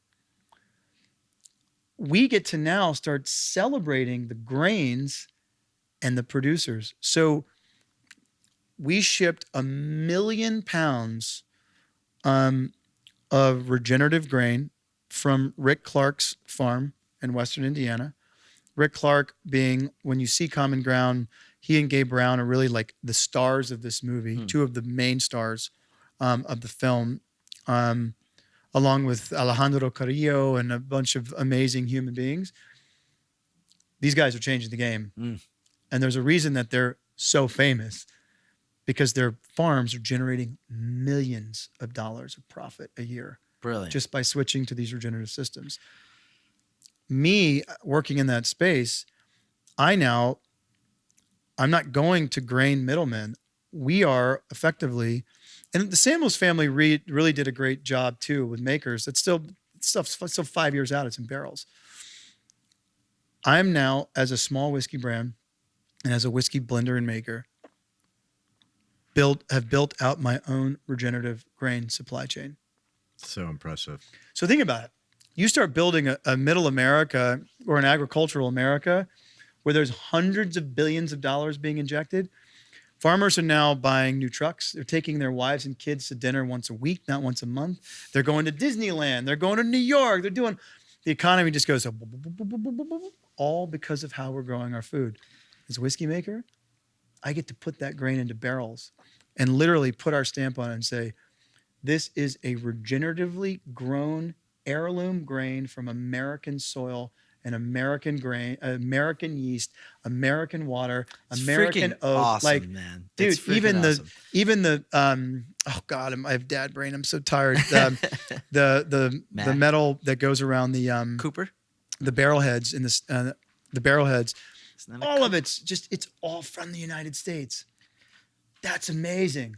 We get to now start celebrating the grains and the producers. So we shipped 1 million pounds of regenerative grain from Rick Clark's farm in Western Indiana. Rick Clark being, when you see Common Ground, he and Gabe Brown are really like the stars of this movie, 2 of the main stars of the film. along with Alejandro Carrillo and a bunch of amazing human beings. These guys are changing the game. And there's a reason that they're so famous, because their farms are generating millions of dollars of profit a year. Brilliant. Just by switching to these regenerative systems. Me working in that space, I'm not going to grain middlemen. We are effectively, and the Samuels family really did a great job too with makers. It's still 5 years out. It's in barrels. I'm now, as a small whiskey brand and as a whiskey blender and maker, have built out my own regenerative grain supply chain. So impressive. So think about it. You start building a middle America or an agricultural America where there's hundreds of billions of dollars being injected. Farmers are now buying new trucks. They're taking their wives and kids to dinner once a week, not once a month. They're going to Disneyland. They're going to New York. The economy just goes all because of how we're growing our food. As a whiskey maker, I get to put that grain into barrels and literally put our stamp on it and say, this is a regeneratively grown heirloom grain from American soil and American grain, American yeast, American water, It's American freaking oak. awesome, Like, man. dude, It's freaking awesome. even the oh God, I have dad brain. I'm so tired. The metal that goes around the Cooper? the barrel heads in this the barrel heads, Isn't that a all of Cooper? it's all from the United States. That's amazing.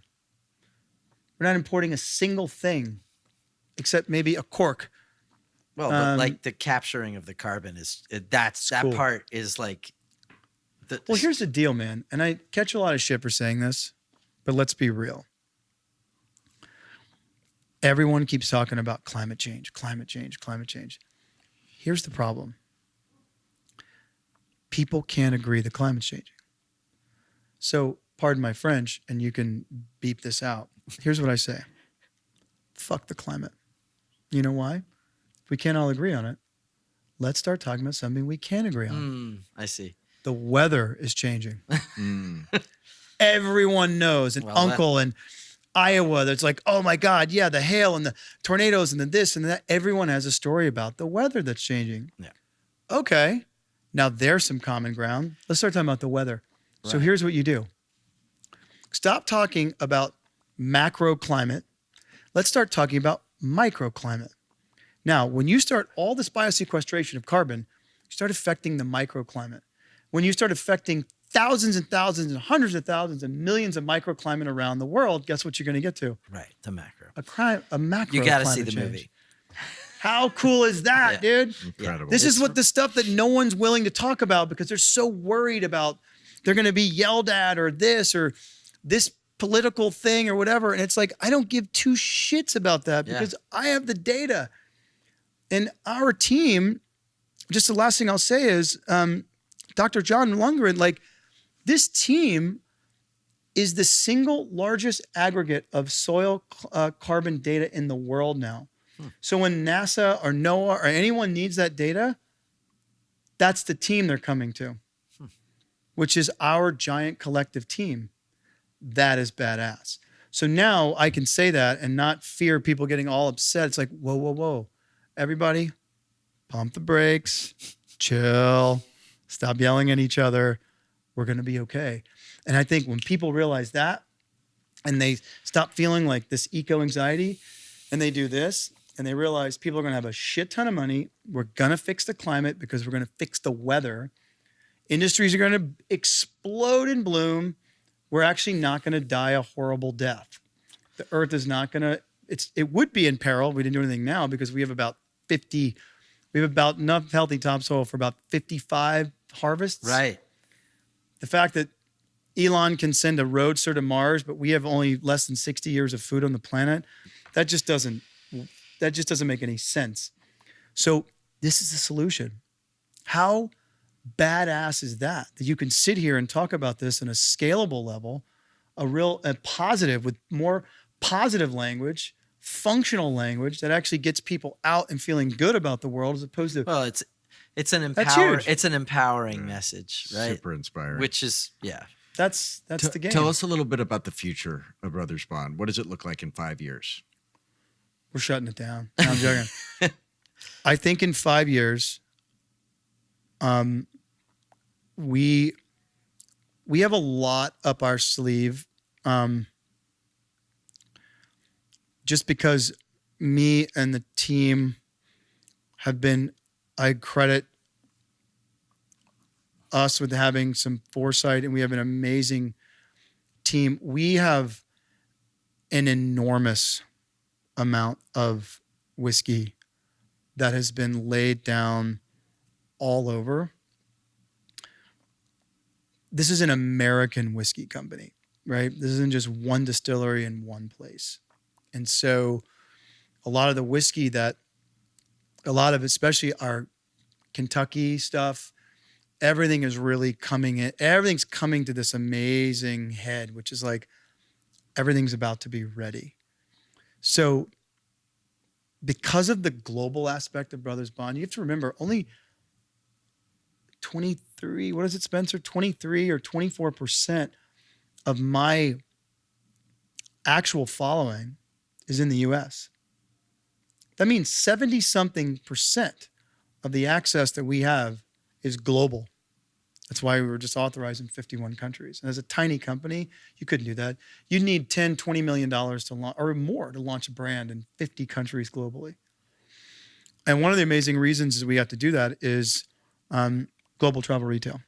We're not importing a single thing except maybe a cork. Well, but like the capturing of the carbon that cool. part is like. Well, here's the deal, man. And I catch a lot of shit for saying this, but let's be real. Everyone keeps talking about climate change, climate change, climate change. Here's the problem. People can't agree that climate's changing. So, pardon my French, and you can beep this out. Here's what I say. Fuck the climate. You know why? If we can't all agree on it, let's start talking about something we can agree on. I see. The weather is changing. Everyone knows. An uncle in Iowa that's like, oh my God, yeah, the hail and the tornadoes and the this and that. Everyone has a story about the weather that's changing. Yeah. Okay. Now there's some common ground. Let's start talking about the weather. Right. So here's what you do. Stop talking about macro climate. Let's start talking about microclimate. Now, when you start all this biosequestration of carbon, you start affecting the microclimate. When you start affecting thousands and thousands and hundreds of thousands and millions of microclimate around the world, guess what you're going to get to? Right, the macro. A macro. You got to see the change. movie. How cool is that, dude? Incredible. This is what the stuff that no one's willing to talk about because they're so worried about they're going to be yelled at or this political thing or whatever. And it's like, I don't give two shits about that because I have the data. And our team, just the last thing I'll say is, Dr. John Lundgren, like this team is the single largest aggregate of soil carbon data in the world now. So when NASA or NOAA or anyone needs that data, that's the team they're coming to, which is our giant collective team. That is badass. So now I can say that and not fear people getting all upset. It's like, whoa. Everybody, pump the brakes, chill, stop yelling at each other. We're going to be okay. And I think when people realize that and they stop feeling like this eco-anxiety and they do this and they realize people are going to have a shit ton of money. We're going to fix the climate because we're going to fix the weather. Industries are going to explode and bloom. We're actually not going to die a horrible death. The earth is not going to, it would be in peril. We didn't do anything now because we have about enough healthy topsoil for about 55 harvests. Right. The fact that Elon can send a roadster to Mars, but we have only less than 60 years of food on the planet, that just doesn't make any sense. So this is the solution. How badass is that you can sit here and talk about this in a scalable level, a positive with more positive language, functional language that actually gets people out and feeling good about the world as opposed to it's an empowering message, right? Super inspiring. Which is that's the game. Tell us a little bit about the future of Brothers Bond. What does it look like in 5 years? we're shutting it down. No, I'm joking. I think in 5 years, we have a lot up our sleeve. Just because me and the team have been, I credit us with having some foresight, and we have an amazing team. We have an enormous amount of whiskey that has been laid down all over. This is an American whiskey company, right? This isn't just one distillery in one place. And so a lot of the whiskey especially our Kentucky stuff, everything is really coming in. Everything's coming to this amazing head, which is like everything's about to be ready. So because of the global aspect of Brothers Bond, you have to remember only 23, what is it, Spencer? 23 or 24% of my actual following is in the US. That means 70-something% of the access that we have is global. That's why we were just authorized in 51 countries. And as a tiny company, you couldn't do that. You'd need $10, $20 million to launch, or more, to launch a brand in 50 countries globally. And one of the amazing reasons we have to do that is global travel retail.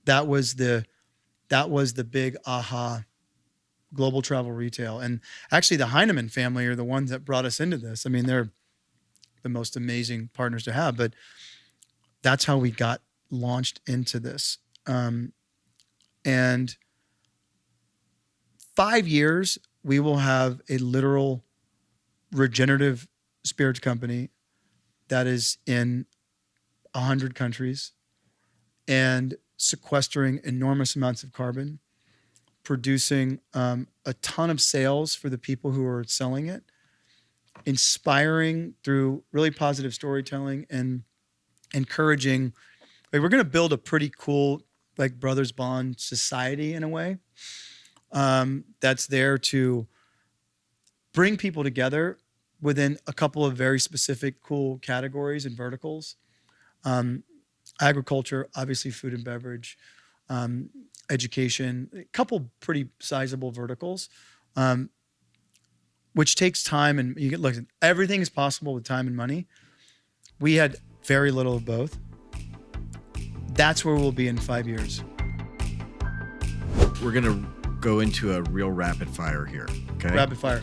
That was the big aha, global travel retail. And actually the Heinemann family are the ones that brought us into this. I mean, they're the most amazing partners to have, but that's how we got launched into this. And 5 years, we will have a literal regenerative spirits company that is in 100 countries and sequestering enormous amounts of carbon, producing a ton of sales for the people who are selling it, inspiring through really positive storytelling, and encouraging. Like, we're going to build a pretty cool, like, Brothers Bond society in a way that's there to bring people together within a couple of very specific cool categories and verticals. Agriculture, obviously food and beverage, education, a couple pretty sizable verticals, which takes time. And you get, look, everything is possible with time and money. We had very little of both. That's where we'll be in 5 years. We're going to go into a real rapid fire here. Okay. Rapid fire.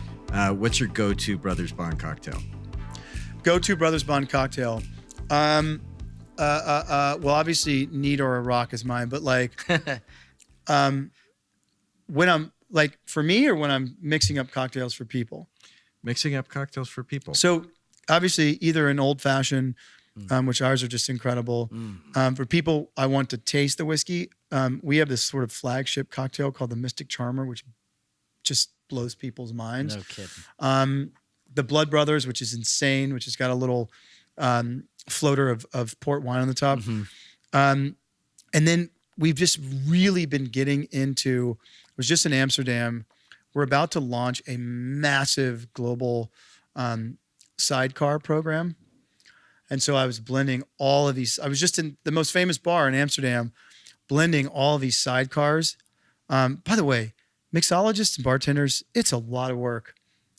What's your go-to Brothers Bond cocktail? Go-to Brothers Bond cocktail. Well, obviously, Neat or a Rock is mine, but like, when I'm like, for me, or when I'm mixing up cocktails for people? Mixing up cocktails for people. So obviously, either an old fashioned, which ours are just incredible. For people, I want to taste the whiskey. We have this sort of flagship cocktail called the Mystic Charmer, which just blows people's minds. No kidding. The Blood Brothers, which is insane, which has got a little floater of port wine on the top. And then we've just really been getting into, it was just in Amsterdam. We're about to launch a massive global sidecar program. And so I was blending all of these. I was just in the most famous bar in Amsterdam, blending all of these sidecars. By the way, mixologists and bartenders, it's a lot of work.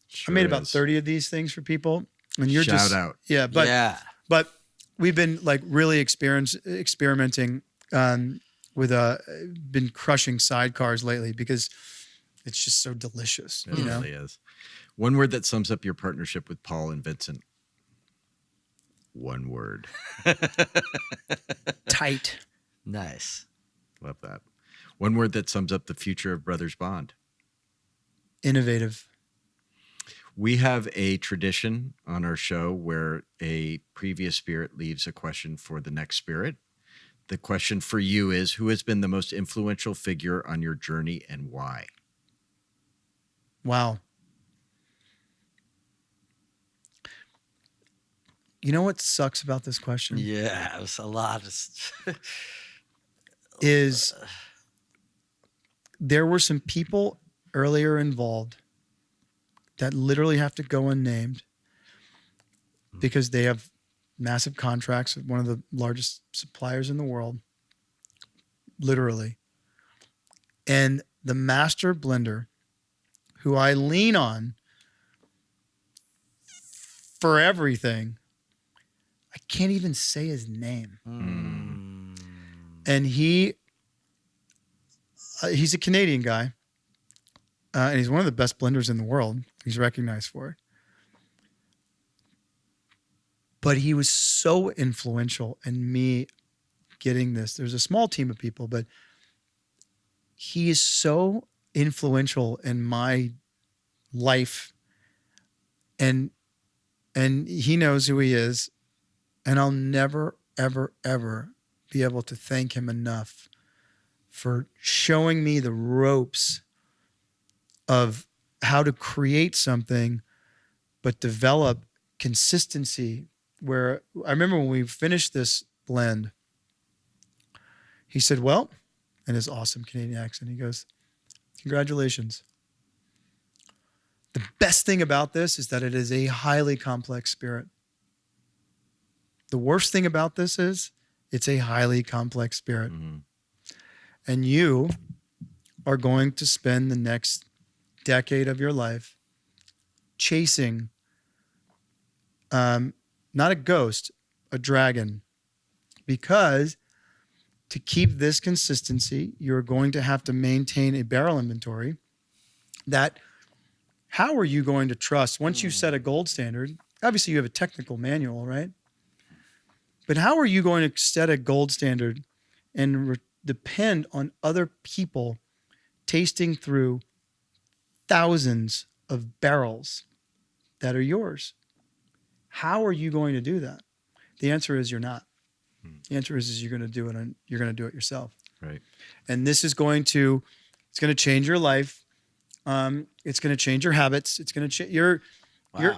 Sure I made about is. 30 of these things for people. And you're Shout out. Yeah, but we've been like really experimenting with been crushing sidecars lately because it's just so delicious. It really is. One word that sums up your partnership with Paul and Vincent. One word. Tight. Nice. Love that. One word that sums up the future of Brothers Bond. Innovative. We have a tradition on our show where a previous spirit leaves a question for the next spirit. The question for you is, who has been the most influential figure on your journey and why? Wow. You know what sucks about this question? Yeah, it was a lot of Is there were some people earlier involved that literally have to go unnamed because they have massive contracts with one of the largest suppliers in the world, literally. And the master blender, who I lean on for everything, I can't even say his name. And he's a Canadian guy, and he's one of the best blenders in the world. He's recognized for it. But he was so influential in me getting this. There's a small team of people, but he is so influential in my life, and he knows who he is, and I'll never, ever, ever be able to thank him enough for showing me the ropes of how to create something, but develop consistency. Where I remember when we finished this blend, he said, well, in his awesome Canadian accent, he goes, congratulations. The best thing about this is that it is a highly complex spirit. The worst thing about this is it's a highly complex spirit. And you are going to spend the next decade of your life chasing, not a ghost, a dragon. Because to keep this consistency, you're going to have to maintain a barrel inventory that, how are you going to trust once you set a gold standard? Obviously you have a technical manual, right? But how are you going to set a gold standard and depend on other people tasting through thousands of barrels that are yours? How are you going to do that? The answer is you're not. The answer is you're going to do it, and you're going to do it yourself. Right. And this is going to change your life. It's going to change your habits. It's going to change. You're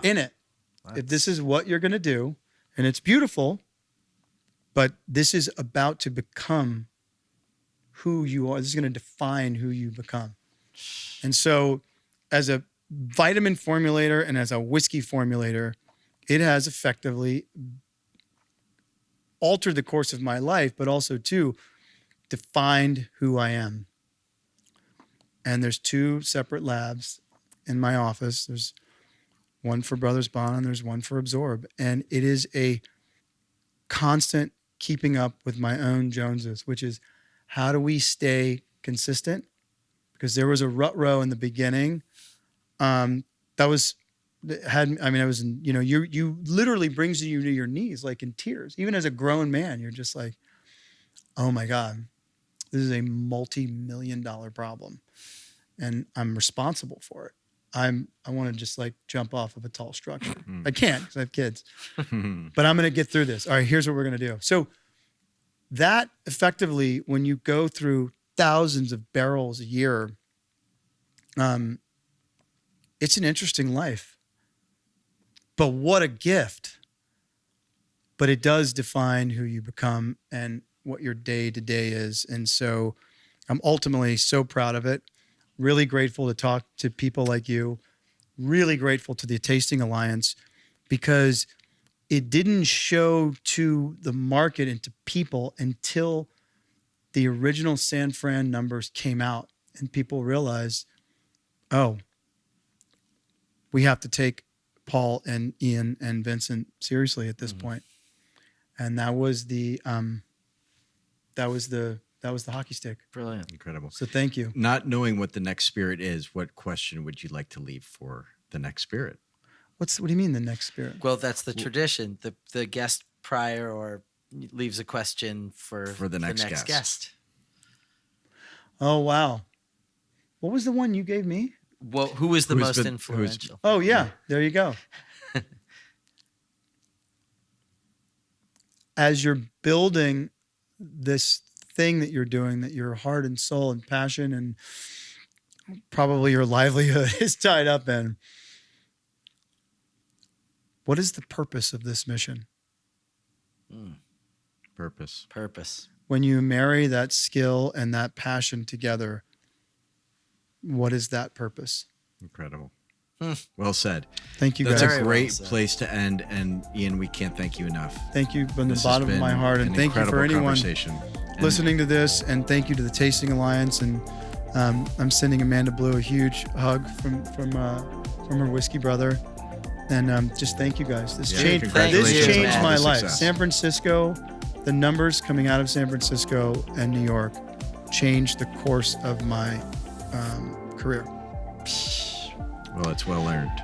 in it. If this is what you're going to do, and it's beautiful, but this is about to become who you are. This is going to define who you become. And so, as a vitamin formulator and as a whiskey formulator, it has effectively altered the course of my life, but also too defined who I am. And there's 2 separate labs in my office. There's one for Brothers Bond and there's one for Absorb. And it is a constant keeping up with my own Joneses, which is how do we stay consistent? Because there was a rut row in the beginning. You literally brings you to your knees, like in tears. Even as a grown man, you're just like, oh my God, this is a multi-million-dollar problem. And I'm responsible for it. I want to just like jump off of a tall structure. I can't because I have kids, but I'm going to get through this. All right, here's what we're going to do. So that effectively, when you go through thousands of barrels a year, it's an interesting life. But what a gift. But it does define who you become and what your day to day is. And so I'm ultimately so proud of it. Really grateful to talk to people like you. Really grateful to the Tasting Alliance, because it didn't show to the market and to people until the original San Fran numbers came out and people realized, oh, we have to take Paul and Ian and Vincent seriously at this point. And that was the hockey stick. Brilliant. Incredible. So thank you. Not knowing what the next spirit is, what question would you like to leave for the next spirit? What do you mean the next spirit? Well, that's the tradition. The guest prior or leaves a question for the next guest. Oh, wow. What was the one you gave me? Well, who was the most influential? Oh, yeah. There you go. As you're building this thing that you're doing, that your heart and soul and passion and probably your livelihood is tied up in, what is the purpose of this mission? Purpose. When you marry that skill and that passion together, what is that purpose? Incredible. Well said. Thank you That's guys. a Very great well said. place to end. And Ian, we can't thank you enough. Thank you from the This has bottom of been my heart. And an thank you for incredible anyone conversation. And listening to this. And thank you to the Tasting Alliance. And I'm sending Amanda Blue a huge hug from her whiskey brother. And just thank you guys. This Yeah, changed congratulations on changed all my the life. success. San Francisco, the numbers coming out of San Francisco and New York changed the course of my career. Well, it's well earned.